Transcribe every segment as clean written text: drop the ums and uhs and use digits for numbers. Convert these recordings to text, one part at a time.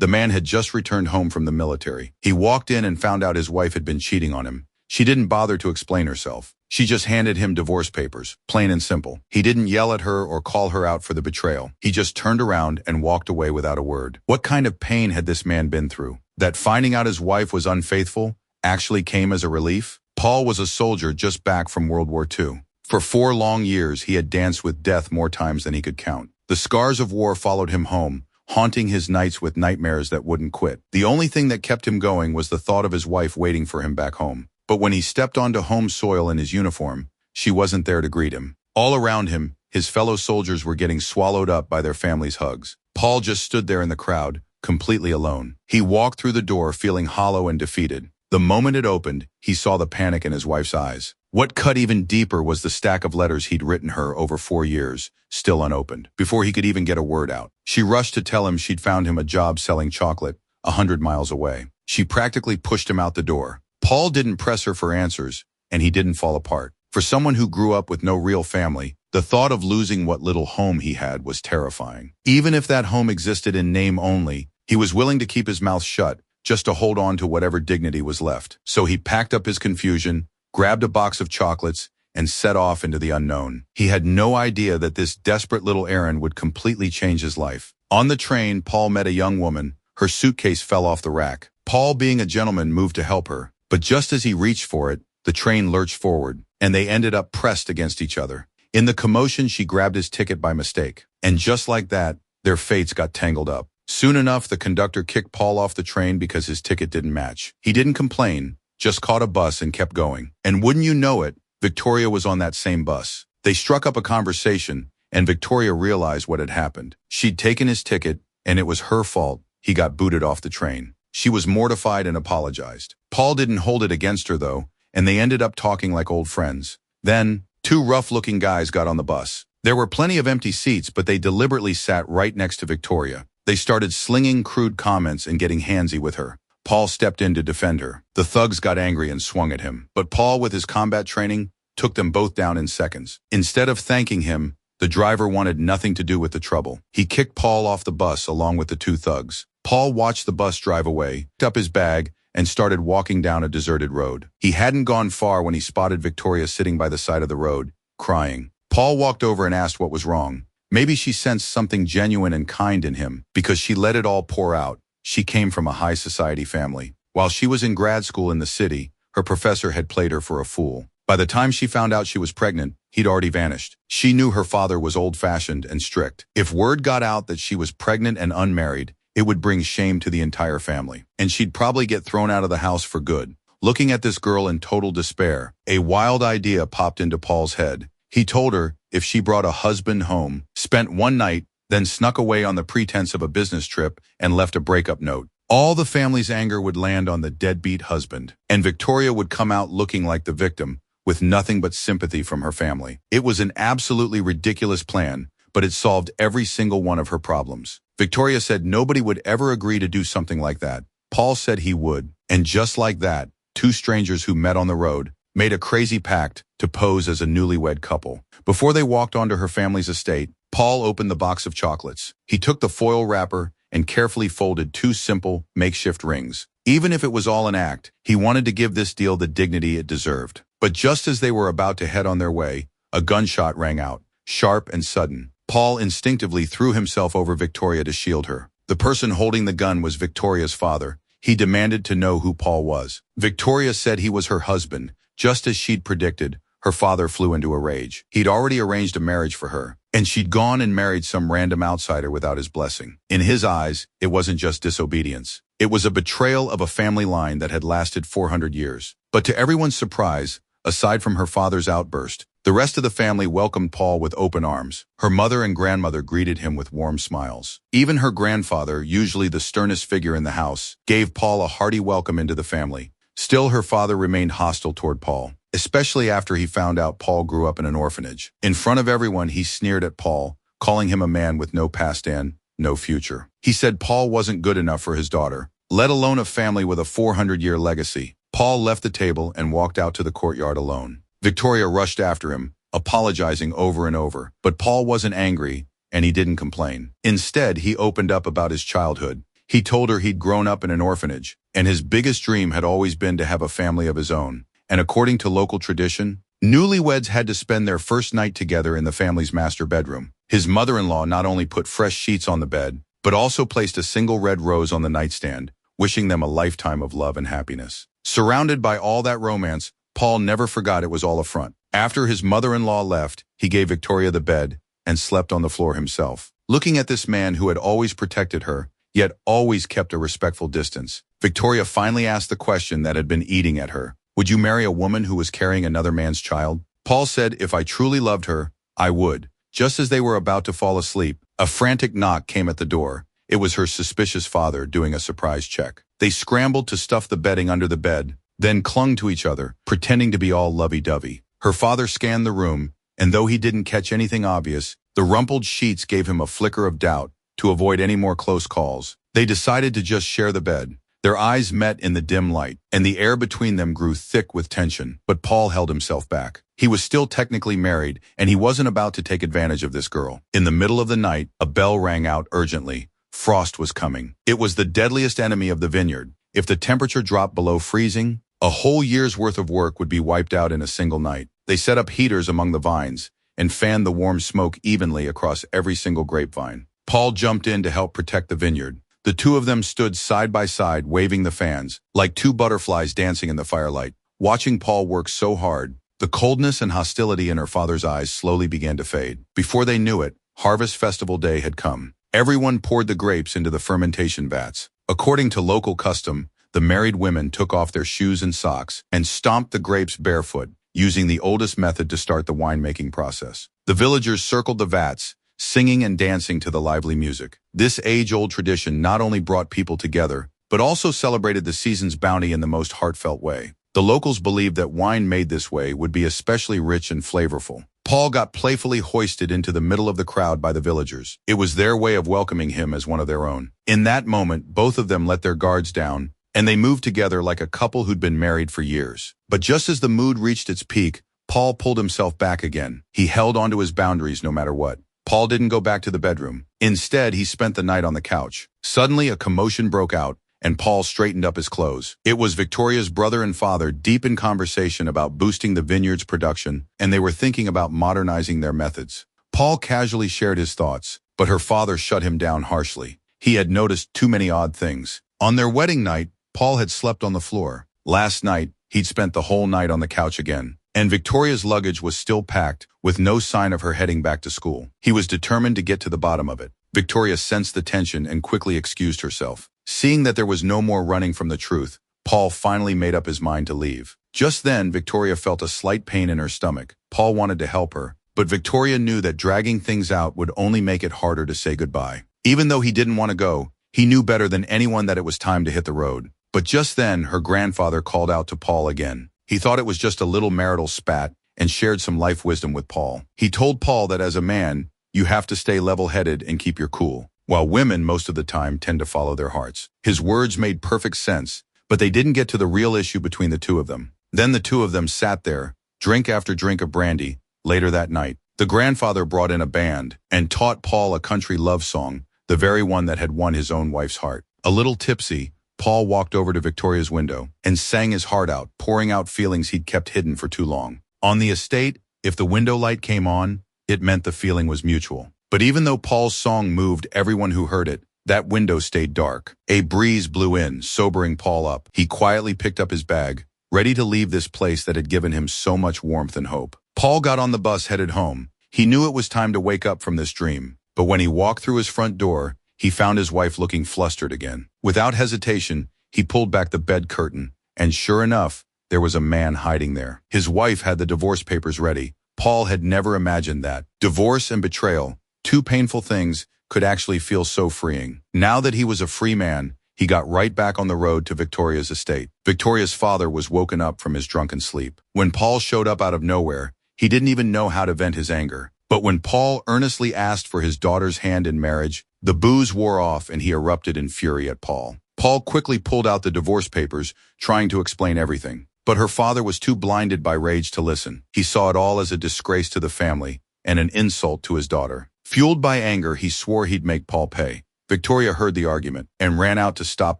The man had just returned home from the military. He walked in and found out his wife had been cheating on him. She didn't bother to explain herself. She just handed him divorce papers, plain and simple. He didn't yell at her or call her out for the betrayal. He just turned around and walked away without a word. What kind of pain had this man been through? That finding out his wife was unfaithful actually came as a relief? Paul was a soldier just back from World War II. For 4 long years, he had danced with death more times than he could count. The scars of war followed him home, haunting his nights with nightmares that wouldn't quit. The only thing that kept him going was the thought of his wife waiting for him back home. But when he stepped onto home soil in his uniform, she wasn't there to greet him. All around him, his fellow soldiers were getting swallowed up by their families' hugs. Paul just stood there in the crowd, completely alone. He walked through the door feeling hollow and defeated. The moment it opened, he saw the panic in his wife's eyes. What cut even deeper was the stack of letters he'd written her over 4 years, still unopened. Before he could even get a word out, she rushed to tell him she'd found him a job selling chocolate 100 miles away. She practically pushed him out the door. Paul didn't press her for answers, and he didn't fall apart. For someone who grew up with no real family, the thought of losing what little home he had was terrifying. Even if that home existed in name only, he was willing to keep his mouth shut just to hold on to whatever dignity was left. So he packed up his confusion, grabbed a box of chocolates, and set off into the unknown. He had no idea that this desperate little errand would completely change his life. On the train, Paul met a young woman. Her suitcase fell off the rack. Paul, being a gentleman, moved to help her. But just as he reached for it, the train lurched forward, and they ended up pressed against each other. In the commotion, she grabbed his ticket by mistake. And just like that, their fates got tangled up. Soon enough, the conductor kicked Paul off the train because his ticket didn't match. He didn't complain, just caught a bus and kept going. And wouldn't you know it, Victoria was on that same bus. They struck up a conversation, and Victoria realized what had happened. She'd taken his ticket, and it was her fault he got booted off the train. She was mortified and apologized. Paul didn't hold it against her, though, and they ended up talking like old friends. Then, 2 rough-looking guys got on the bus. There were plenty of empty seats, but they deliberately sat right next to Victoria. They started slinging crude comments and getting handsy with her. Paul stepped in to defend her. The thugs got angry and swung at him. But Paul, with his combat training, took them both down in seconds. Instead of thanking him, the driver wanted nothing to do with the trouble. He kicked Paul off the bus along with the 2 thugs. Paul watched the bus drive away, picked up his bag, and started walking down a deserted road. He hadn't gone far when he spotted Victoria sitting by the side of the road, crying. Paul walked over and asked what was wrong. Maybe she sensed something genuine and kind in him, because she let it all pour out. She came from a high society family. While she was in grad school in the city, her professor had played her for a fool. By the time she found out she was pregnant, he'd already vanished. She knew her father was old-fashioned and strict. If word got out that she was pregnant and unmarried, it would bring shame to the entire family, and she'd probably get thrown out of the house for good. Looking at this girl in total despair, a wild idea popped into Paul's head. He told her if she brought a husband home, spent one night, then snuck away on the pretense of a business trip and left a breakup note, all the family's anger would land on the deadbeat husband, and Victoria would come out looking like the victim, with nothing but sympathy from her family. It was an absolutely ridiculous plan, but it solved every single one of her problems. Victoria said nobody would ever agree to do something like that. Paul said he would, and just like that, 2 strangers who met on the road made a crazy pact to pose as a newlywed couple. Before they walked onto her family's estate, Paul opened the box of chocolates. He took the foil wrapper and carefully folded 2 simple, makeshift rings. Even if it was all an act, he wanted to give this deal the dignity it deserved. But just as they were about to head on their way, a gunshot rang out, sharp and sudden. Paul instinctively threw himself over Victoria to shield her. The person holding the gun was Victoria's father. He demanded to know who Paul was. Victoria said he was her husband. Just as she'd predicted, her father flew into a rage. He'd already arranged a marriage for her, and she'd gone and married some random outsider without his blessing. In his eyes, it wasn't just disobedience. It was a betrayal of a family line that had lasted 400 years. But to everyone's surprise, aside from her father's outburst, the rest of the family welcomed Paul with open arms. Her mother and grandmother greeted him with warm smiles. Even her grandfather, usually the sternest figure in the house, gave Paul a hearty welcome into the family. Still, her father remained hostile toward Paul, especially after he found out Paul grew up in an orphanage. In front of everyone, he sneered at Paul, calling him a man with no past and no future. He said Paul wasn't good enough for his daughter, let alone a family with a 400-year legacy. Paul left the table and walked out to the courtyard alone. Victoria rushed after him, apologizing over and over. But Paul wasn't angry, and he didn't complain. Instead, he opened up about his childhood. He told her he'd grown up in an orphanage, and his biggest dream had always been to have a family of his own. And according to local tradition, newlyweds had to spend their first night together in the family's master bedroom. His mother-in-law not only put fresh sheets on the bed, but also placed a single red rose on the nightstand, wishing them a lifetime of love and happiness. Surrounded by all that romance, Paul never forgot it was all a front. After his mother-in-law left, he gave Victoria the bed and slept on the floor himself. Looking at this man who had always protected her, yet always kept a respectful distance, Victoria finally asked the question that had been eating at her. Would you marry a woman who was carrying another man's child? Paul said, if I truly loved her, I would. Just as they were about to fall asleep, a frantic knock came at the door. It was her suspicious father doing a surprise check. They scrambled to stuff the bedding under the bed, then clung to each other, pretending to be all lovey-dovey. Her father scanned the room, and though he didn't catch anything obvious, the rumpled sheets gave him a flicker of doubt. To avoid any more close calls, they decided to just share the bed. Their eyes met in the dim light, and the air between them grew thick with tension. But Paul held himself back. He was still technically married, and he wasn't about to take advantage of this girl. In the middle of the night, a bell rang out urgently. Frost was coming. It was the deadliest enemy of the vineyard. If the temperature dropped below freezing, a whole year's worth of work would be wiped out in a single night. They set up heaters among the vines and fanned the warm smoke evenly across every single grapevine. Paul jumped in to help protect the vineyard. The two of them stood side by side, waving the fans, like two butterflies dancing in the firelight. Watching Paul work so hard, the coldness and hostility in her father's eyes slowly began to fade. Before they knew it, Harvest Festival Day had come. Everyone poured the grapes into the fermentation vats. According to local custom, the married women took off their shoes and socks and stomped the grapes barefoot, using the oldest method to start the winemaking process. The villagers circled the vats, singing and dancing to the lively music. This age-old tradition not only brought people together, but also celebrated the season's bounty in the most heartfelt way. The locals believed that wine made this way would be especially rich and flavorful. Paul got playfully hoisted into the middle of the crowd by the villagers. It was their way of welcoming him as one of their own. In that moment, both of them let their guards down, and they moved together like a couple who'd been married for years. But just as the mood reached its peak, Paul pulled himself back again. He held onto his boundaries no matter what. Paul didn't go back to the bedroom. Instead, he spent the night on the couch. Suddenly, a commotion broke out, and Paul straightened up his clothes. It was Victoria's brother and father deep in conversation about boosting the vineyard's production, and they were thinking about modernizing their methods. Paul casually shared his thoughts, but her father shut him down harshly. He had noticed too many odd things. On their wedding night, Paul had slept on the floor. Last night, he'd spent the whole night on the couch again. And Victoria's luggage was still packed, with no sign of her heading back to school. He was determined to get to the bottom of it. Victoria sensed the tension and quickly excused herself. Seeing that there was no more running from the truth, Paul finally made up his mind to leave. Just then, Victoria felt a slight pain in her stomach. Paul wanted to help her, but Victoria knew that dragging things out would only make it harder to say goodbye. Even though he didn't want to go, he knew better than anyone that it was time to hit the road. But just then, her grandfather called out to Paul again. He thought it was just a little marital spat and shared some life wisdom with Paul. He told Paul that as a man, you have to stay level-headed and keep your cool, while women most of the time tend to follow their hearts. His words made perfect sense, but they didn't get to the real issue between the two of them. Then the two of them sat there, drink after drink of brandy. Later that night, the grandfather brought in a band and taught Paul a country love song, the very one that had won his own wife's heart. A little tipsy, Paul walked over to Victoria's window and sang his heart out, pouring out feelings he'd kept hidden for too long. On the estate, if the window light came on, it meant the feeling was mutual. But even though Paul's song moved everyone who heard it, that window stayed dark. A breeze blew in, sobering Paul up. He quietly picked up his bag, ready to leave this place that had given him so much warmth and hope. Paul got on the bus headed home. He knew it was time to wake up from this dream. But when he walked through his front door, he found his wife looking flustered again. Without hesitation, he pulled back the bed curtain, and sure enough, there was a man hiding there. His wife had the divorce papers ready. Paul had never imagined that. Divorce and betrayal, two painful things, could actually feel so freeing. Now that he was a free man, he got right back on the road to Victoria's estate. Victoria's father was woken up from his drunken sleep. When Paul showed up out of nowhere, he didn't even know how to vent his anger. But when Paul earnestly asked for his daughter's hand in marriage, the booze wore off and he erupted in fury at Paul. Paul quickly pulled out the divorce papers, trying to explain everything. But her father was too blinded by rage to listen. He saw it all as a disgrace to the family and an insult to his daughter. Fueled by anger, he swore he'd make Paul pay. Victoria heard the argument and ran out to stop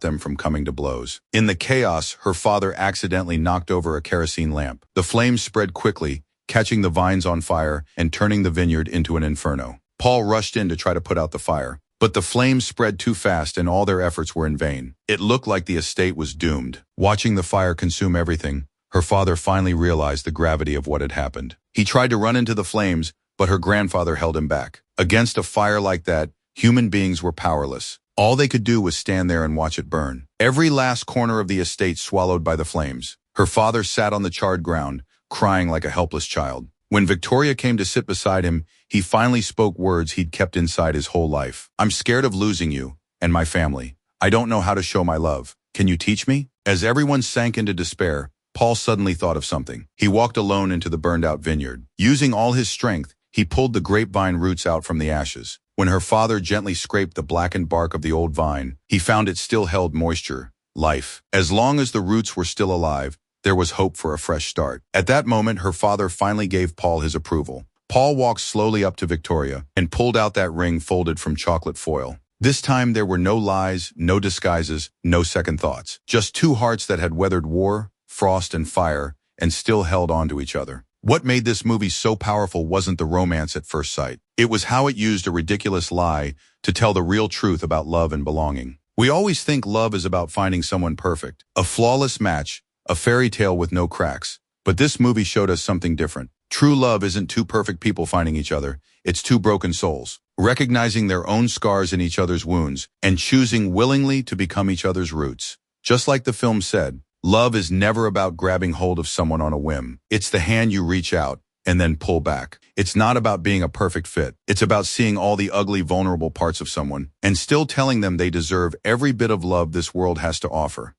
them from coming to blows. In the chaos, her father accidentally knocked over a kerosene lamp. The flames spread quickly, catching the vines on fire and turning the vineyard into an inferno. Paul rushed in to try to put out the fire, but the flames spread too fast and all their efforts were in vain. It looked like the estate was doomed. Watching the fire consume everything, her father finally realized the gravity of what had happened. He tried to run into the flames, but her grandfather held him back. Against a fire like that, human beings were powerless. All they could do was stand there and watch it burn. Every last corner of the estate swallowed by the flames. Her father sat on the charred ground, crying like a helpless child. When Victoria came to sit beside him, he finally spoke words he'd kept inside his whole life. "I'm scared of losing you and my family. I don't know how to show my love. Can you teach me?" As everyone sank into despair, Paul suddenly thought of something. He walked alone into the burned-out vineyard. Using all his strength, he pulled the grapevine roots out from the ashes. When her father gently scraped the blackened bark of the old vine, he found it still held moisture, life. As long as the roots were still alive, there was hope for a fresh start. At that moment, her father finally gave Paul his approval. Paul walked slowly up to Victoria and pulled out that ring folded from chocolate foil. This time there were no lies, no disguises, no second thoughts. Just two hearts that had weathered war, frost, and fire, and still held on to each other. What made this movie so powerful wasn't the romance at first sight. It was how it used a ridiculous lie to tell the real truth about love and belonging. We always think love is about finding someone perfect, a flawless match, a fairy tale with no cracks. But this movie showed us something different. True love isn't two perfect people finding each other. It's two broken souls, recognizing their own scars in each other's wounds and choosing willingly to become each other's roots. Just like the film said, love is never about grabbing hold of someone on a whim. It's the hand you reach out and then pull back. It's not about being a perfect fit. It's about seeing all the ugly, vulnerable parts of someone and still telling them they deserve every bit of love this world has to offer.